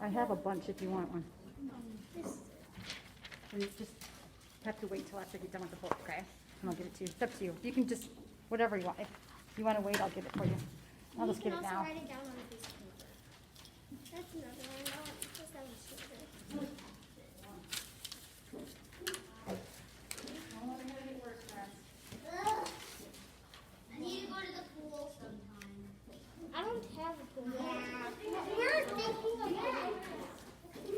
I have a bunch if you want one. And you just have to wait till after you're done with the book, okay? And I'll give it to you. It's up to you. You can just, whatever you want. If you want to wait, I'll give it for you. I'll just give it now. You can also write it down on a piece of paper. That's another one. That one's shorter. I need to go to the pool sometime. I don't have a pool. Yeah. We're thinking of it.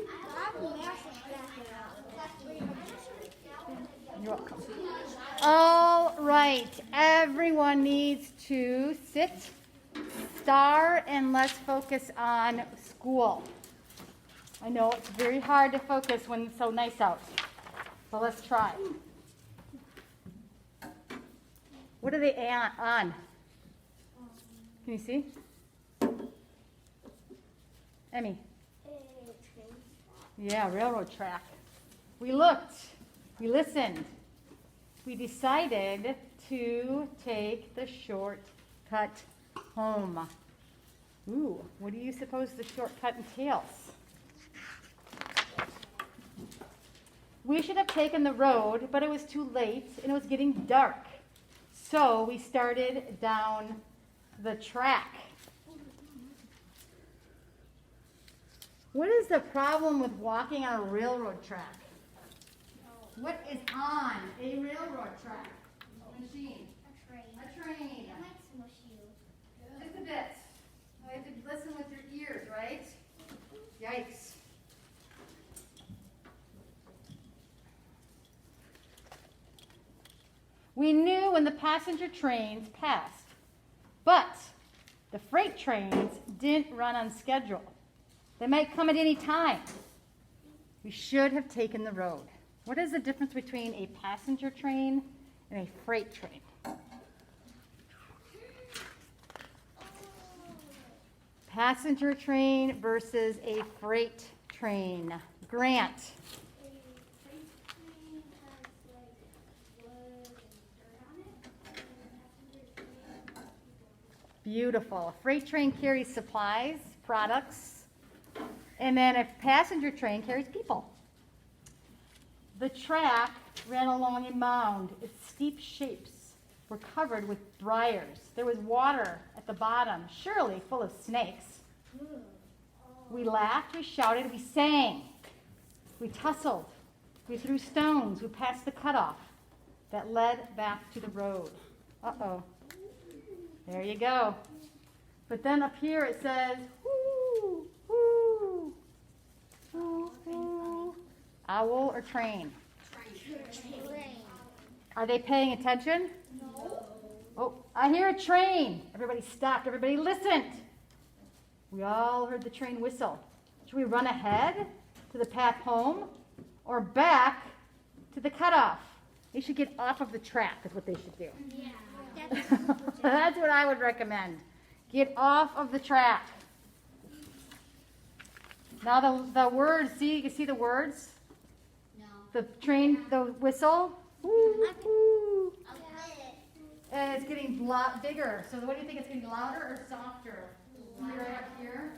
I have a massive jacket. You're welcome. All right, everyone needs to sit, star, and let's focus on school. I know it's very hard to focus when it's so nice out, but let's try. What are they on? Can you see? Emmy? Yeah, railroad track. We looked, we listened. We decided to take the shortcut home. Ooh, what do you suppose the shortcut entails? We should have taken the road, but it was too late and it was getting dark. So we started down the track. What is the problem with walking on a railroad track? What is on a railroad track? Machine. A train. A train. It might smush you. Just a bit. You have to listen with your ears, right? Yikes. We knew when the passenger trains passed, but the freight trains didn't run on schedule. They might come at any time. We should have taken the road. What is the difference between a passenger train and a freight train? Passenger train versus a freight train. Grant. A freight train has like wood and dirt on it. And a passenger train has people. Beautiful. A freight train carries supplies, products, and then a passenger train carries people. The track ran along a mound. Its steep shapes were covered with briars. There was water at the bottom, surely full of snakes. We laughed, we shouted, we sang. We tussled. We threw stones. We passed the cutoff that led back to the road. Uh-oh. There you go. But then up here it says, whoo, whoo, whoo, whoo. Owl or train? Train. Are they paying attention? No. Oh, I hear a train. Everybody stopped. Everybody listened. We all heard the train whistle. Should we run ahead to the path home or back to the cutoff? They should get off of the track is what they should do. Yeah. That's what I would recommend. Get off of the track. Now the words, see, you can see the words? No. The train, the whistle. Woo, woo. I'll play it. And it's getting bigger. So what do you think? It's getting louder or softer? See right up here?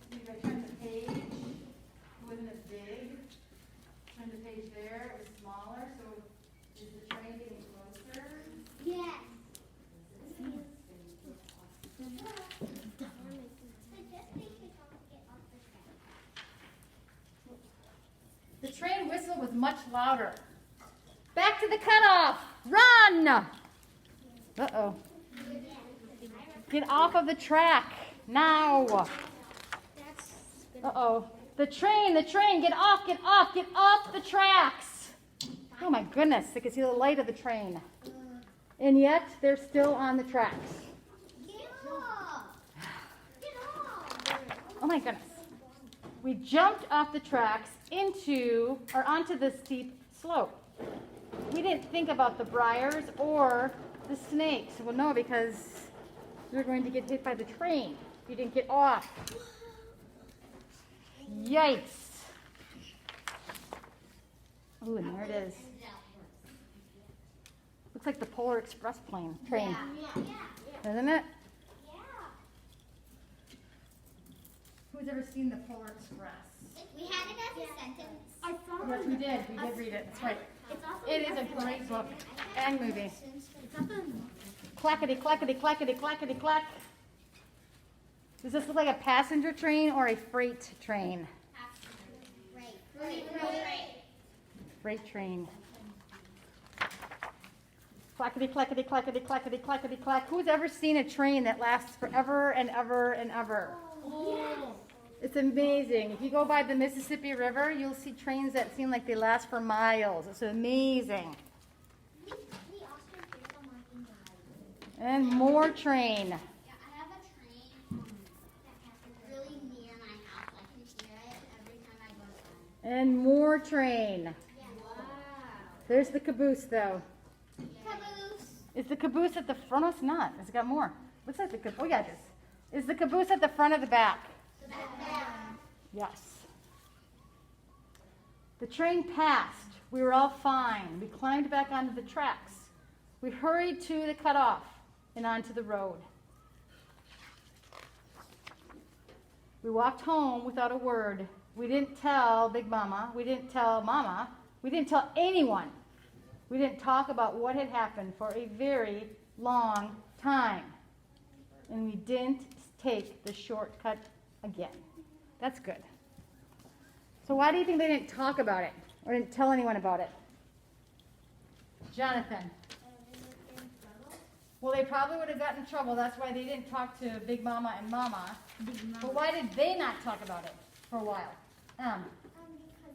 See if I turn the page. It wasn't as big. Turn the page there. It was smaller. So is the train getting closer? Yes. The train whistle was much louder. Back to the cutoff. Run! Uh-oh. Get off of the track now. Uh-oh. The train, get off the tracks. Oh my goodness, I can see the light of the train. And yet, they're still on the tracks. Get off. Get off. Oh my goodness. We jumped off the tracks onto the steep slope. We didn't think about the briars or the snakes. Well, no, because we were going to get hit by the train. You didn't get off. Yikes. Ooh, and there it is. Looks like the Polar Express train, Yeah. doesn't it? Who's ever seen the Polar Express? We had it as a sentence. I saw Yes, we did. We did read it. That's right. It is a great book and movie. Clackety, clackety, clackety, clackety, clack. Does this look like a passenger train or a freight train? Freight train. Clackety, clackety, clackety, clackety, clackety, clack. Who's ever seen a train that lasts forever and ever and ever? It's amazing. If you go by the Mississippi River, you'll see trains that seem like they last for miles. It's amazing. We also did someone in the And more train. Yeah, I have a train that passes really near my house. I can hear it every time I go outside. And more train. Yeah. Wow. There's the caboose, though. Caboose. Is the caboose at the front? Oh, it's not. It's got more. Looks like the caboose. Oh, yeah, it is. Is the caboose at the front or the back? Yes. The train passed. We were all fine. We climbed back onto the tracks. We hurried to the cutoff and onto the road. We walked home without a word. We didn't tell Big Mama. We didn't tell Mama. We didn't tell anyone. We didn't talk about what had happened for a very long time. And we didn't take the shortcut again. That's good. So why do you think they didn't talk about it or didn't tell anyone about it? Jonathan. Well, they probably would have gotten in trouble. That's why they didn't talk to Big Mama and Mama. But why did they not talk about it for a while? Because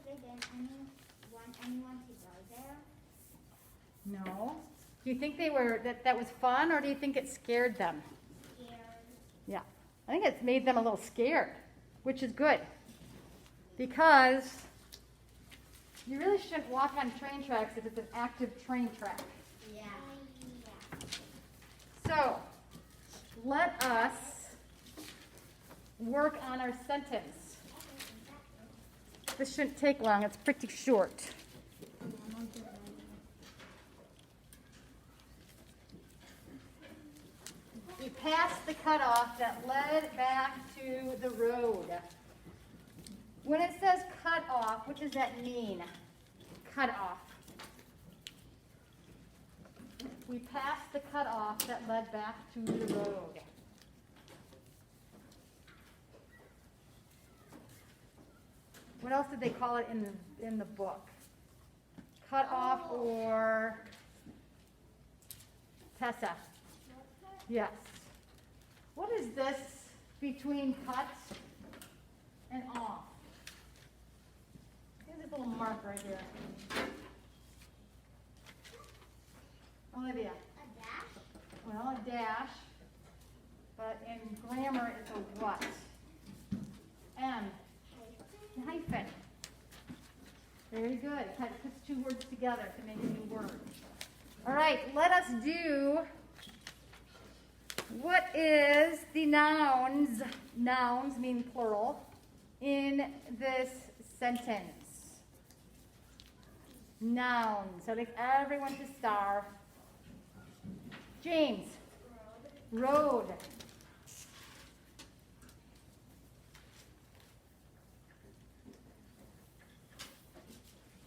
they didn't want anyone to go there. No. Do you think they were that was fun, or do you think it scared them? Scared. Yeah. I think it's made them a little scared, which is good. Because you really shouldn't walk on train tracks if it's an active train track. Yeah. So, let us work on our sentence. This shouldn't take long. It's pretty short. We passed the cutoff that led back to the road. When it says cut off, what does that mean? Cut off. We passed the cutoff that led back to the road. What else did they call it in the book? Cut off or Tessa? Yes. What is this between cut and off? Here's this little mark right here. Olivia. A dash? Well, a dash, but in grammar it's a what? M. A hyphen. Very good. It kind of puts two words together to make a new word. All right, let us do what is the nouns mean plural, in this sentence. Nouns. So I'd like everyone to star. James. Road.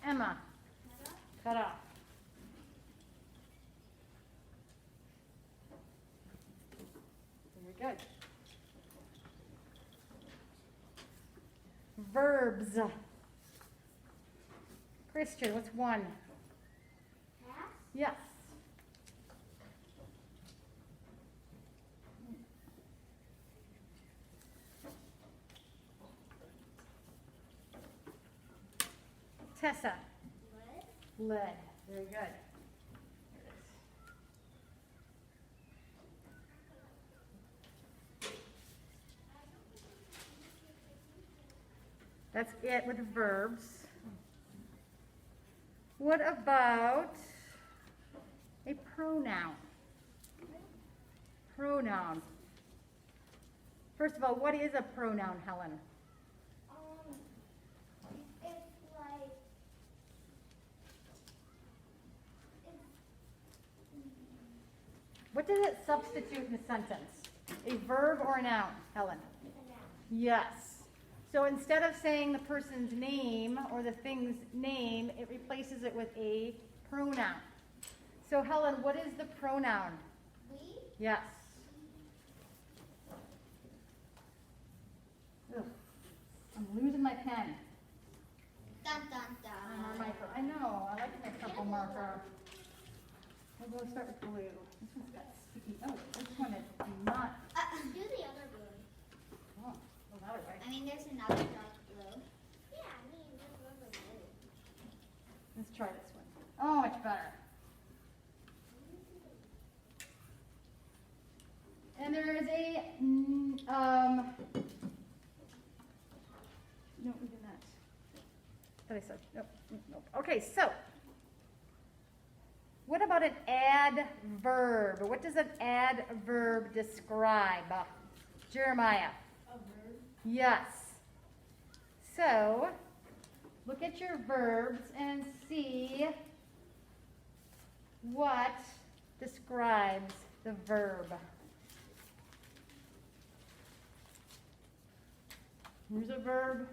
Emma. Cut off. Very good. Verbs. Christian, what's one? Pass? Yes. Tessa. Lead? Lead. Very good. That's it with the verbs. What about a pronoun? Pronoun. First of all, what is a pronoun, Helen? It's like, What does it substitute in a sentence? A verb or a noun, Helen? a noun. Yes. So instead of saying the person's name or the thing's name, it replaces it with a pronoun. So Helen, what is the pronoun? We? Yes. Ugh, I'm losing my pen. Dun dun On my dun. I know, I like my purple marker. We'll go start with blue. This one's got sticky. Oh, this one is not. Do the other blue. Oh, well, that was right. I mean, there's another dark blue. Yeah, I mean, there's another blue. Let's try this one. Oh, much better. And there is a, no, we did not. That I said, nope, nope. Okay, so, what about an adverb? What does an adverb describe? Jeremiah? A verb. Yes. So, look at your verbs and see what describes the verb. Here's a verb.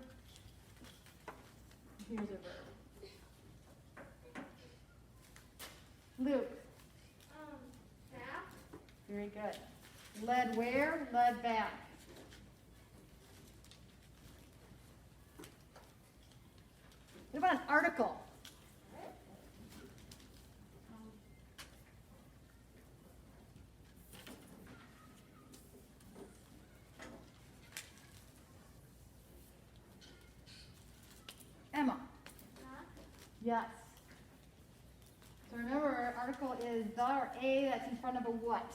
Here's a verb. Luke. Back. Very good. Led where? Led back. What about an article? Emma. Yes. So remember, article is the or a that's in front of a what?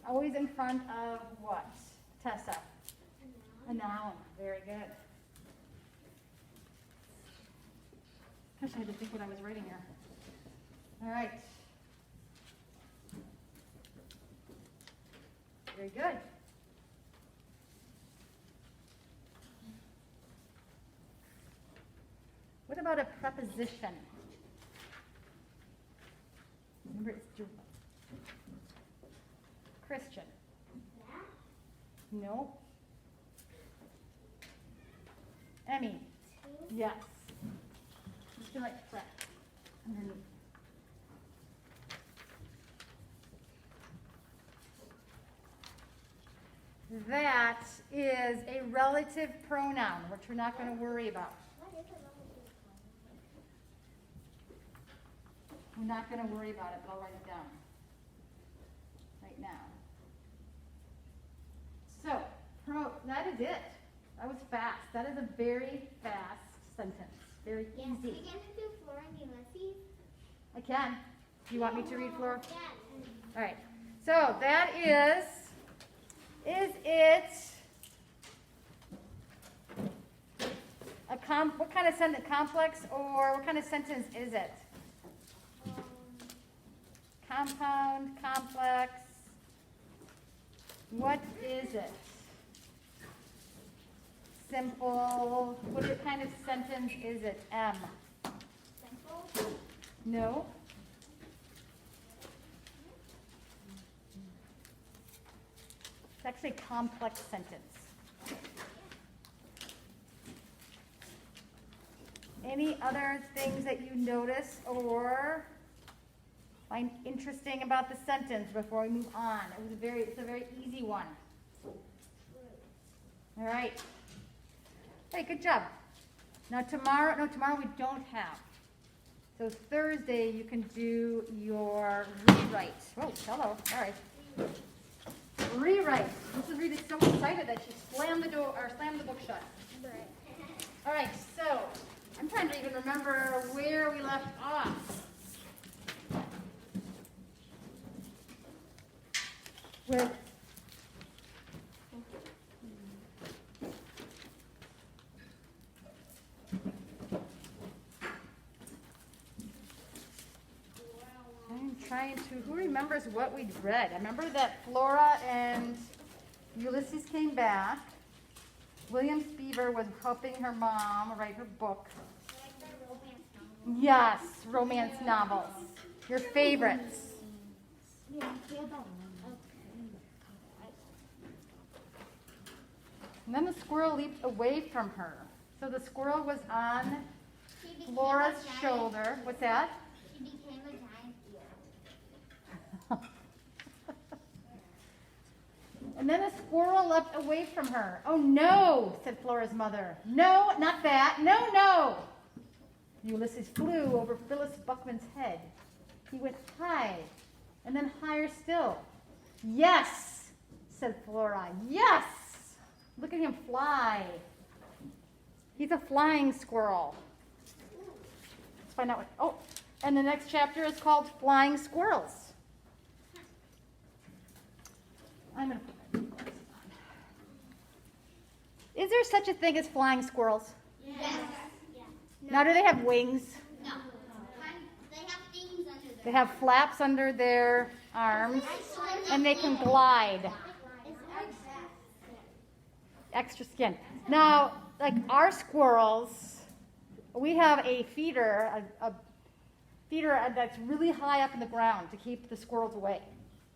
Always in front of what? Tessa. A noun. Very good. Gosh, I had to think what I was writing here. All right. Very good. What about a preposition? Remember, it's Christian. No. Emmy. Yes. Just gonna like fret underneath. That is a relative pronoun, which we're not going to worry about. What is a relative We're not going to worry about it, but I'll write it down right now. So, that is it. That was fast. That is a very fast sentence. Very Yes, easy. we can do Flora and Ulysses. I can. Do you want me to read, Flora? Yes. All right. So that is it what kind of sentence? Complex or what kind of sentence is it? Compound, complex. What is it? Simple. What kind of sentence is it? M. Simple. No. It's actually a complex sentence. Any other things that you notice or find interesting about the sentence before we move on? It's a very easy one. All right. Hey, good job. Now tomorrow we don't have. So Thursday you can do your rewrite. Oh, hello. All right. Rewrite. Mrs. Reed is so excited that she slammed the book shut. All right, so I'm trying to even remember where we left off. With I'm trying to, who remembers what we read? I remember that Flora and Ulysses came back. William Beaver was helping her mom write her book. Like the romance novel. Yes, romance novels. Your favorites. And then the squirrel leaped away from her. So the squirrel was on She became Flora's a giant shoulder. eel. What's that? She became a giant eel. And then a squirrel leapt away from her. Oh no, said Flora's mother. No, not that. No, no. Ulysses flew over Phyllis Buckman's head. He went high and then higher still. Yes, said Flora. Yes. Look at him fly. He's a flying squirrel. Let's find out what. Oh, and the next chapter is called Flying Squirrels. I'm going to put my glasses on. Is there such a thing as flying squirrels? Yes. Now, do they have wings? No. They have things under their They have flaps under their arms, and they can glide. Extra skin. Now, like our squirrels, we have a feeder, a feeder that's really high up in the ground to keep the squirrels away.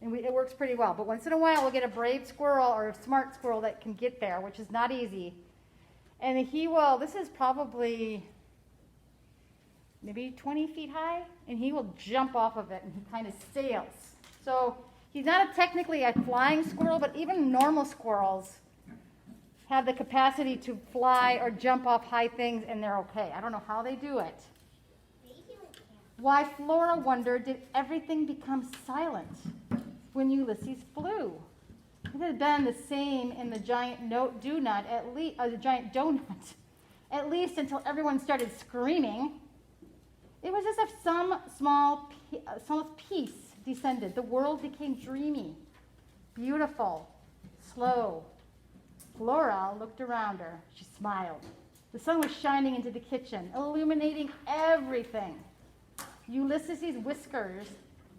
And it works pretty well. But once in a while, we'll get a brave squirrel or a smart squirrel that can get there, which is not easy. And he will, this is probably maybe 20 feet high, and he will jump off of it, and he kind of sails. So he's not technically a flying squirrel, but even normal squirrels have the capacity to fly or jump off high things, and they're okay. I don't know how they do it. Why, Flora wondered, did everything become silent when Ulysses flew? It had been the same in the giant donut, at least until everyone started screaming. It was as if some small peace descended. The world became dreamy, beautiful, slow. Flora looked around her. She smiled. The sun was shining into the kitchen, illuminating everything. Ulysses' whiskers,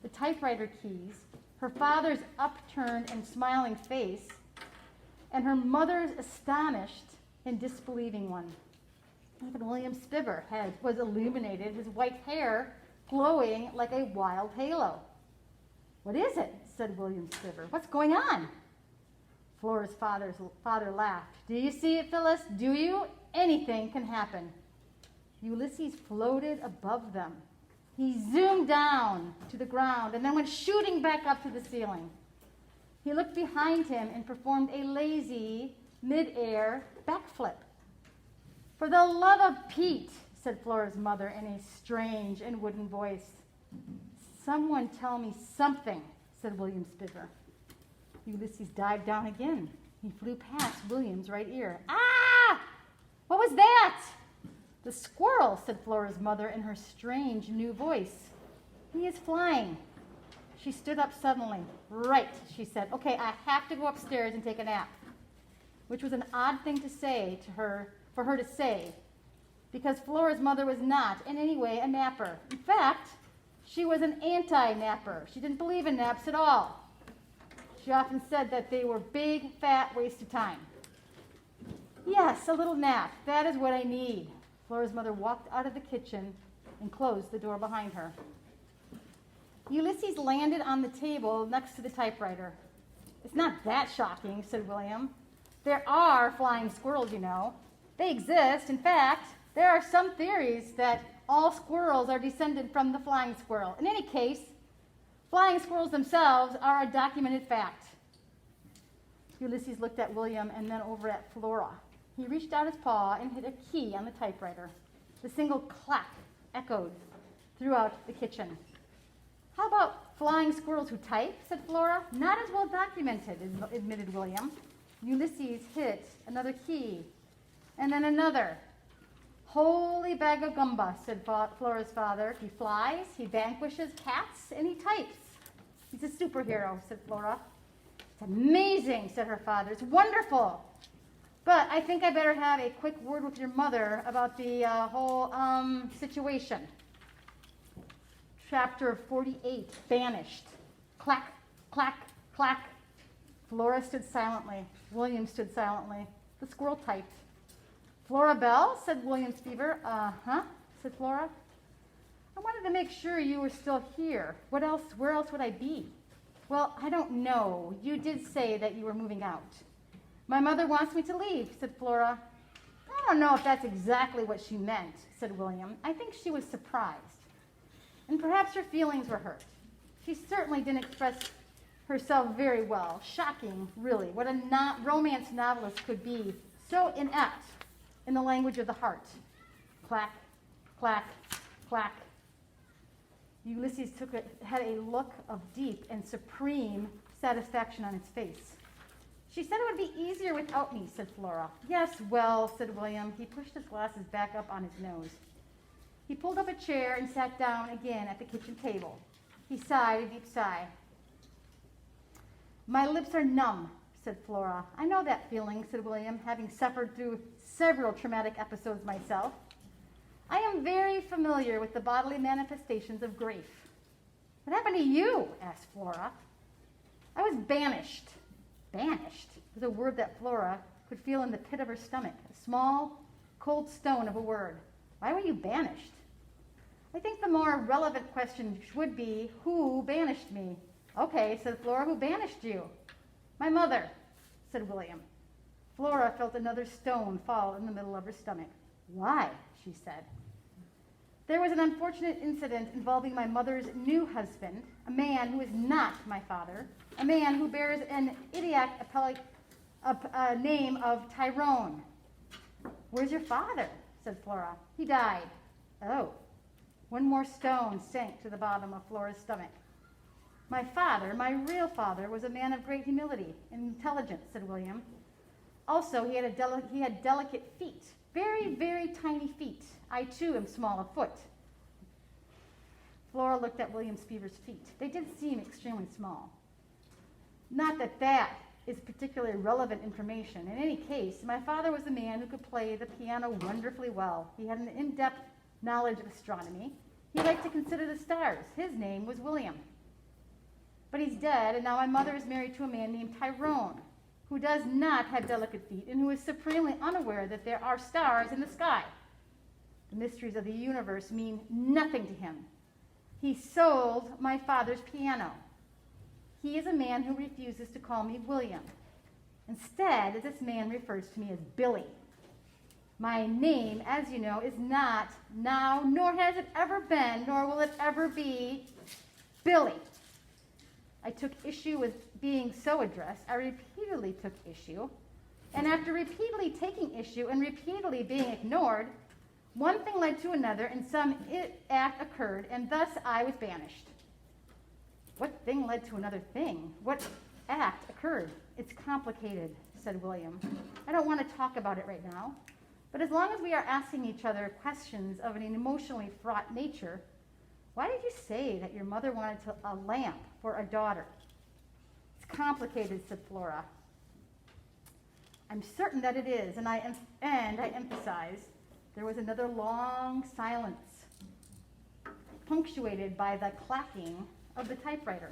the typewriter keys, her father's upturned and smiling face, and her mother's astonished and disbelieving one. Even William Spiver was illuminated, his white hair glowing like a wild halo. "What is it?" said William Spiver. "What's going on?" Flora's father laughed. "Do you see it, Phyllis? Do you? Anything can happen." Ulysses floated above them. He zoomed down to the ground and then went shooting back up to the ceiling. He looked behind him and performed a lazy mid-air backflip. "For the love of Pete," said Flora's mother in a strange and wooden voice. "Someone tell me something," said William Spiver. Ulysses dived down again. He flew past William's right ear. "Ah! What was that?" "The squirrel," said Flora's mother in her strange new voice. "He is flying." She stood up suddenly. "Right," she said. "Okay, I have to go upstairs and take a nap," which was an odd thing to say to her, for her to say, because Flora's mother was not in any way a napper. In fact, she was an anti-napper. She didn't believe in naps at all. She often said that they were big, fat waste of time. "Yes, a little nap. That is what I need." Flora's mother walked out of the kitchen and closed the door behind her. Ulysses landed on the table next to the typewriter. "It's not that shocking," said William. "There are flying squirrels, you know. They exist. In fact, there are some theories that all squirrels are descended from the flying squirrel. In any case, flying squirrels themselves are a documented fact." Ulysses looked at William and then over at Flora. He reached out his paw and hit a key on the typewriter. The single clack echoed throughout the kitchen. "How about flying squirrels who type?" said Flora. "Not as well documented," admitted William. Ulysses hit another key, and then another. "Holy bag of gumba," said Flora's father. "He flies, he vanquishes cats, and he types. He's a superhero," said Flora. "It's amazing," said her father. "It's wonderful. But I think I better have a quick word with your mother about the whole situation." Chapter 48, Banished. Clack, clack, clack. Flora stood silently. William stood silently. The squirrel typed. "Flora Bell?" said William Spiver. "Uh-huh," said Flora. "I wanted to make sure you were still here. Where else would I be?" "Well, I don't know. You did say that you were moving out." My mother wants me to leave, said Flora. I don't know if that's exactly what she meant, said William. I think she was surprised. And perhaps her feelings were hurt. She certainly didn't express herself very well. Shocking, really, what a romance novelist could be so inept in the language of the heart. Clack, clack, clack. Ulysses had a look of deep and supreme satisfaction on its face. She said it would be easier without me, said Flora. Yes, well, said William. He pushed his glasses back up on his nose. He pulled up a chair and sat down again at the kitchen table. He sighed a deep sigh. My lips are numb, said Flora. I know that feeling, said William, having suffered through several traumatic episodes myself. I am very familiar with the bodily manifestations of grief. What happened to you? Asked Flora. I was banished. Banished was a word that Flora could feel in the pit of her stomach, a small, cold stone of a word. Why were you banished? I think the more relevant question would be, who banished me? Okay, said Flora, who banished you? My mother, said William. Flora felt another stone fall in the middle of her stomach. Why? She said. There was an unfortunate incident involving my mother's new husband, a man who is not my father, a man who bears an idiotic name of Tyrone. Where's your father? Said Flora. He died. Oh. One more stone sank to the bottom of Flora's stomach. My father, my real father, was a man of great humility and intelligence, said William. Also, he had delicate feet, very, very tiny feet. I, too, am small of foot. Flora looked at William Spivey's feet. They did seem extremely small. Not that that is particularly relevant information. In any case, my father was a man who could play the piano wonderfully well. He had an in-depth knowledge of astronomy. He liked to consider the stars. His name was William. But he's dead, and now my mother is married to a man named Tyrone, who does not have delicate feet and who is supremely unaware that there are stars in the sky. The mysteries of the universe mean nothing to him. He sold my father's piano. He is a man who refuses to call me William. Instead, this man refers to me as Billy. My name, as you know, is not now, nor has it ever been, nor will it ever be, Billy. I took issue with being so addressed. I repeatedly took issue. And after repeatedly taking issue and repeatedly being ignored, one thing led to another, and some act occurred, and thus I was banished. What thing led to another thing? What act occurred? It's complicated, said William. I don't want to talk about it right now. But as long as we are asking each other questions of an emotionally fraught nature, why did you say that your mother wanted a lamp for a daughter? It's complicated, said Flora. I'm certain that it is, and I emphasize. There was another long silence, punctuated by the clacking of the typewriter.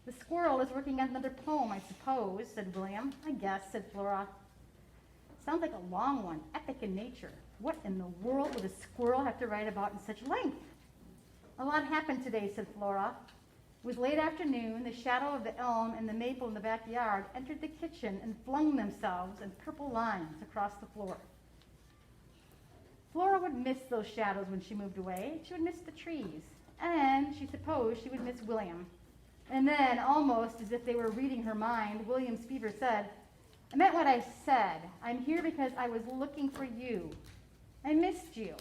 The squirrel is working on another poem, I suppose, said William. I guess, said Flora. Sounds like a long one, epic in nature. What in the world would a squirrel have to write about in such length? A lot happened today, said Flora. It was late afternoon. The shadow of the elm and the maple in the backyard entered the kitchen and flung themselves in purple lines across the floor. Flora would miss those shadows when she moved away. She would miss the trees. And she supposed she would miss William. And then, almost as if they were reading her mind, William Spivey said, I meant what I said. I'm here because I was looking for you. I missed you.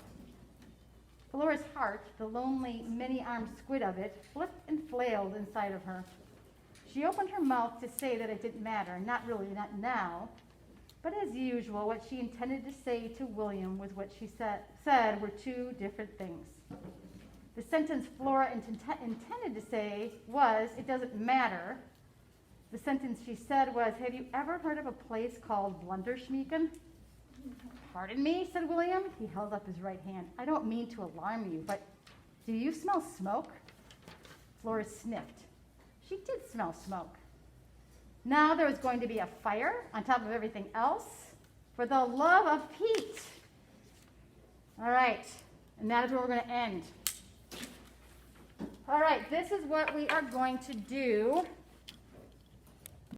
Flora's heart, the lonely, many-armed squid of it, flipped and flailed inside of her. She opened her mouth to say that it didn't matter, not really, not now. But as usual, what she intended to say to William was what she said were two different things. The sentence Flora intended to say was, it doesn't matter. The sentence she said was, have you ever heard of a place called Blunderschmieken? Pardon me, said William. He held up his right hand. I don't mean to alarm you, but do you smell smoke? Flora sniffed. She did smell smoke. Now there was going to be a fire on top of everything else. For the love of Pete. All right, and that is where we're going to end. All right, this is what we are going to do.